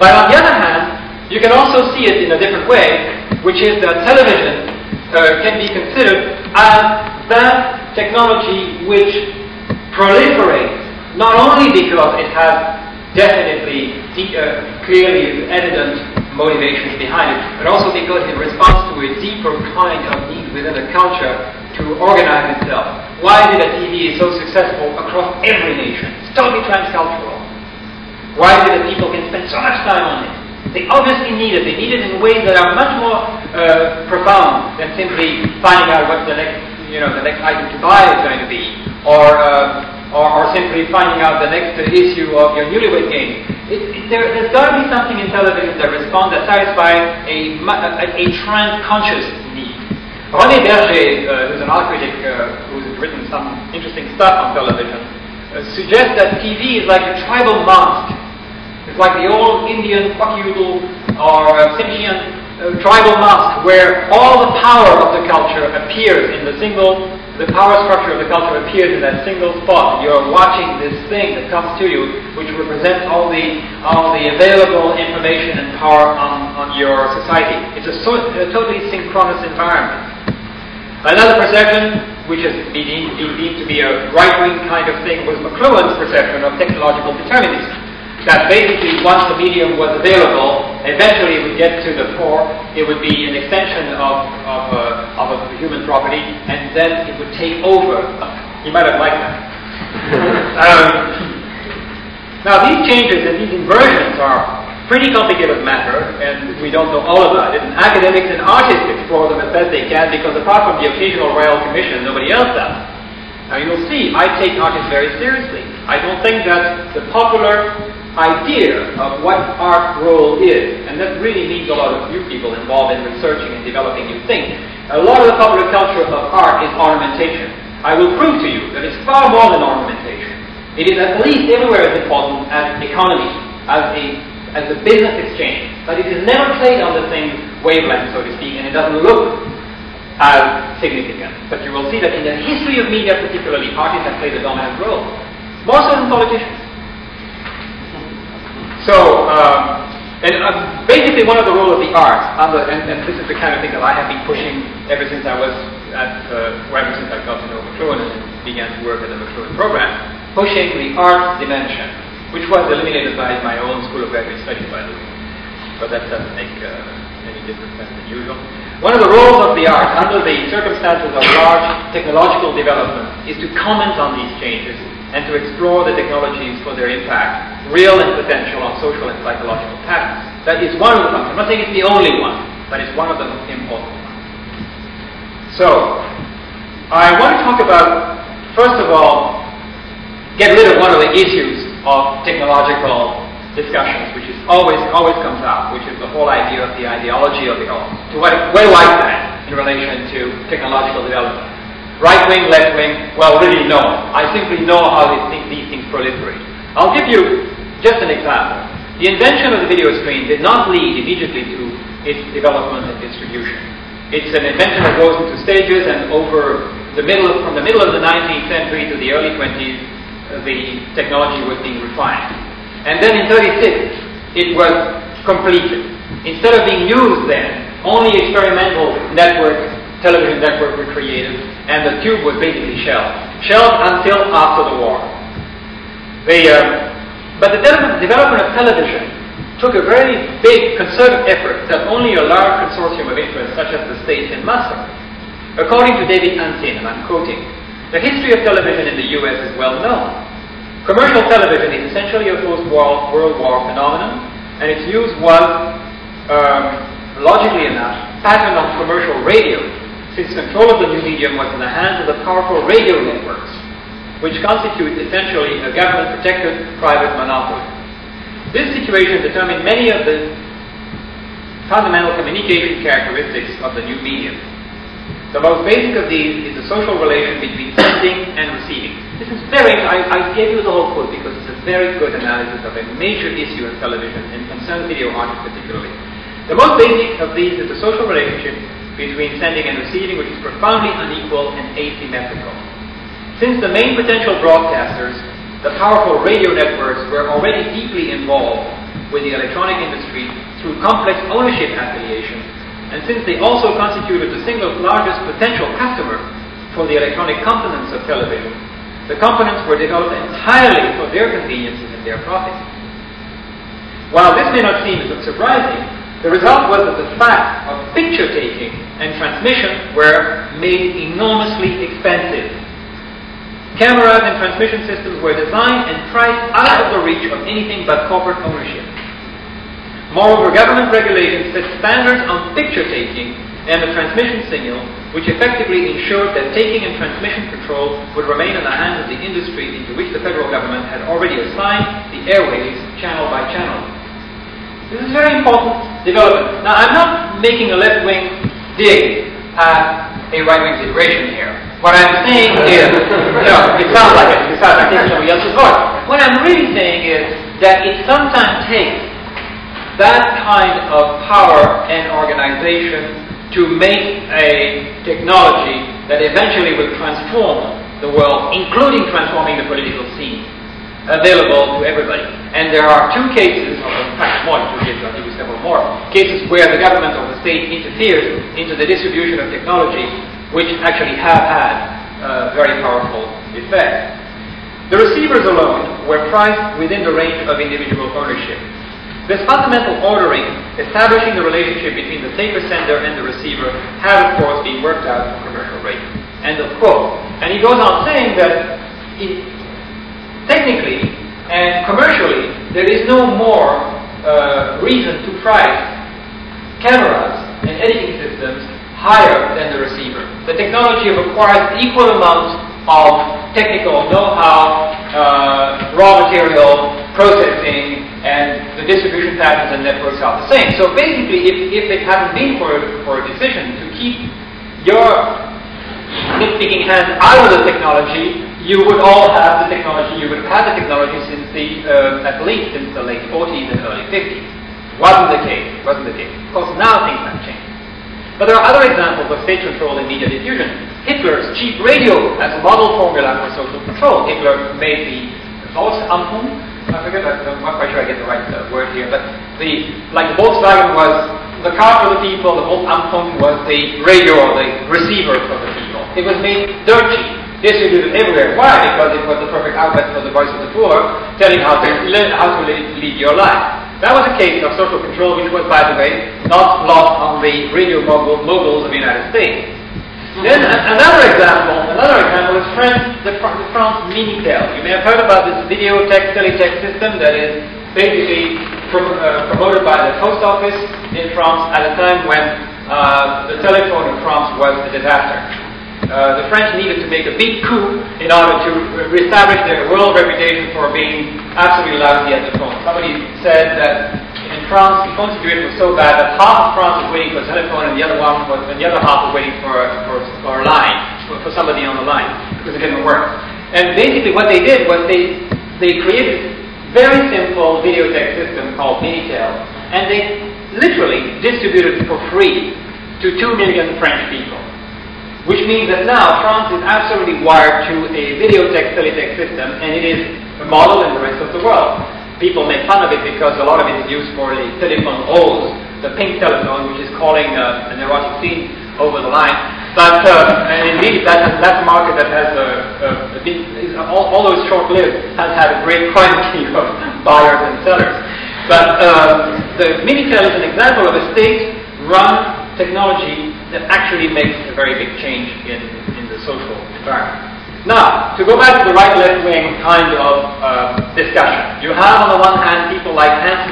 But on the other hand, you can also see it in a different way, which is that television can be considered as that technology which proliferates, not only because it has definitely clearly evident motivations behind it, but also because it responds to a deeper kind of need within a culture to organize itself. Why is it that TV is so successful across every nation? It's totally transcultural. Why is it that people can spend so much time on it? They obviously need it. They need it in ways that are much more profound than simply finding out what the next item to buy is going to be, or simply finding out the next issue of your newlywed game. There's got to be something in television that responds, that satisfies a trans-conscious need. René Berger, who's an art critic who's written some interesting stuff on television, suggests that TV is like a tribal mask. It's like the old Indian Pakiyudu or Tsimshian tribal mask, where all the power of the culture appears in the power structure of the culture appears in that single spot. You're watching this thing that comes to you, which represents all the available information and power on your society. It's a totally synchronous environment. Another perception, which has been deemed to be a right-wing kind of thing, was McLuhan's perception of technological determinism. That basically, once the medium was available, eventually it would get to the fore. It would be an extension of a human property, and then it would take over. You might have liked that. Now, these changes and these inversions are pretty complicated matter, and we don't know all about it. And academics and artists explore them as best they can, because apart from the occasional Royal Commission, nobody else does. Now, you'll see, I take artists very seriously. I don't think that the popular idea of what art role is, and that really means a lot of you people involved in researching and developing new things. A lot of the popular culture of art is ornamentation. I will prove to you that it's far more than ornamentation. It is at least everywhere as important as economy, as a business exchange, but it is never played on the same wavelength, so to speak, and it doesn't look as significant. But you will see that in the history of media particularly, artists have played a dominant role, more so than politicians. So, basically one of the roles of the arts, and this is the kind of thing that I have been pushing ever since I was ever since I got to know McLuhan and began to work at the McLuhan program, pushing the arts dimension, which was eliminated by my own School of Graduate Studies, by the way. But that doesn't make any different sense than usual. One of the roles of the arts, under the circumstances of large technological development, is to comment on these changes and to explore the technologies for their impact, real and potential, on social and psychological patterns. That is one of the functions. I'm not saying it's the only one, but it's one of the important ones. So, I want to talk about, first of all, get rid of one of the issues of technological discussions, which is always comes up, which is the whole idea of the ideology of it all. Where do I stand in relation to technological development? Right wing, left wing? Well, really no. I simply know how these things proliferate. I'll give you just an example. The invention of the video screen did not lead immediately to its development and distribution. It's an invention that goes into stages, and from the middle of the 19th century to the early 20s, the technology was being refined. And then in 1936, it was completed. Instead of being used then, only experimental television networks were created, and the tube was basically shelved until after the war. But the development of television took a very big concerted effort that only a large consortium of interests, such as the states, can muster. According to David Antin, and I'm quoting, the history of television in the US is well known. Commercial television is essentially a post-World War phenomenon, and its use was, logically enough, patterned on commercial radio, since control of the new medium was in the hands of the powerful radio networks, which constitute essentially a government-protected private monopoly. This situation determined many of the fundamental communication characteristics of the new medium. The most basic of these is the social relation between sending and receiving. This is I gave you the whole quote because it's a very good analysis of a major issue in television and concerns video artists particularly. The most basic of these is the social relationship between sending and receiving, which is profoundly unequal and asymmetrical. Since the main potential broadcasters, the powerful radio networks, were already deeply involved with the electronic industry through complex ownership affiliations, and since they also constituted the single largest potential customer for the electronic components of television, the components were developed entirely for their convenience and their profit. While this may not seem surprising, the result was that the fact of picture taking and transmission were made enormously expensive. Cameras and transmission systems were designed and priced out of the reach of anything but corporate ownership. Moreover, government regulations set standards on picture taking and the transmission signal, which effectively ensured that taking and transmission control would remain in the hands of the industry into which the federal government had already assigned the airwaves channel by channel. This is a very important development. Now, I'm not making a left-wing dig at a right-wing situation here. What I'm saying is, it sounds like it, because I'm taking somebody else's voice. What I'm really saying is that it sometimes takes that kind of power and organization to make a technology that eventually will transform the world, including transforming the political scene, available to everybody. And there are two cases, or in fact more than two cases, I'll give you several more, cases where the government or the state interferes into the distribution of technology, which actually have had very powerful effects. The receivers alone were priced within the range of individual ownership. This fundamental ordering, establishing the relationship between the taper sender and the receiver, has of course been worked out at commercial rate. End of quote. And he goes on saying that technically and commercially, there is no more reason to price cameras and editing systems higher than the receiver. The technology requires equal amounts of technical know-how, raw material, processing, and the distribution patterns and networks are the same. So basically, if it hadn't been for a decision to keep your nitpicking hands out of the technology, you would all have the technology, you would have had the technology since at least since the late 40s and early 50s. Wasn't the case. Of course, now things have changed. But there are other examples of state control in media diffusion. Hitler's cheap radio as a model formula for social control. Hitler made the Volksampung. I forget, I'm not quite sure I get the right word here, but the Volkswagen was the car for the people, the Volksampung was the radio or the receiver for the people. It was made dirt cheap, distributed everywhere. Why? Because it was the perfect outlet for the voice of the poor, telling how to lead your life. That was a case of social control, which was, by the way, not lost on the radio moguls of the United States. Then another example is the France Minitel. You may have heard about this video text teletext system that is basically promoted by the post office in France at a time when the telephone in France was a disaster. The French needed to make a big coup in order to reestablish their world reputation for being absolutely lousy at the phone. Somebody said that in France, the phone situation was so bad that half of France was waiting for a telephone, and the other half was waiting for a line, for somebody on the line, because it didn't work. And basically, what they did was they created a very simple video text system called Minitel, and they literally distributed it for free to 2 million French people. Which means that now France is absolutely wired to a video text teletext system, and it is a model in the rest of the world. People make fun of it because a lot of it is used for the telephone rose, the pink telephone, which is calling an erotic scene over the line. But and indeed, that's a market that has although it's short-lived, has had a great quantity of buyers and sellers. But the Minitel is an example of a state-run technology that actually makes a very big change in the social environment. Now, to go back to the right-left wing kind of discussion, you have on the one hand people like Hans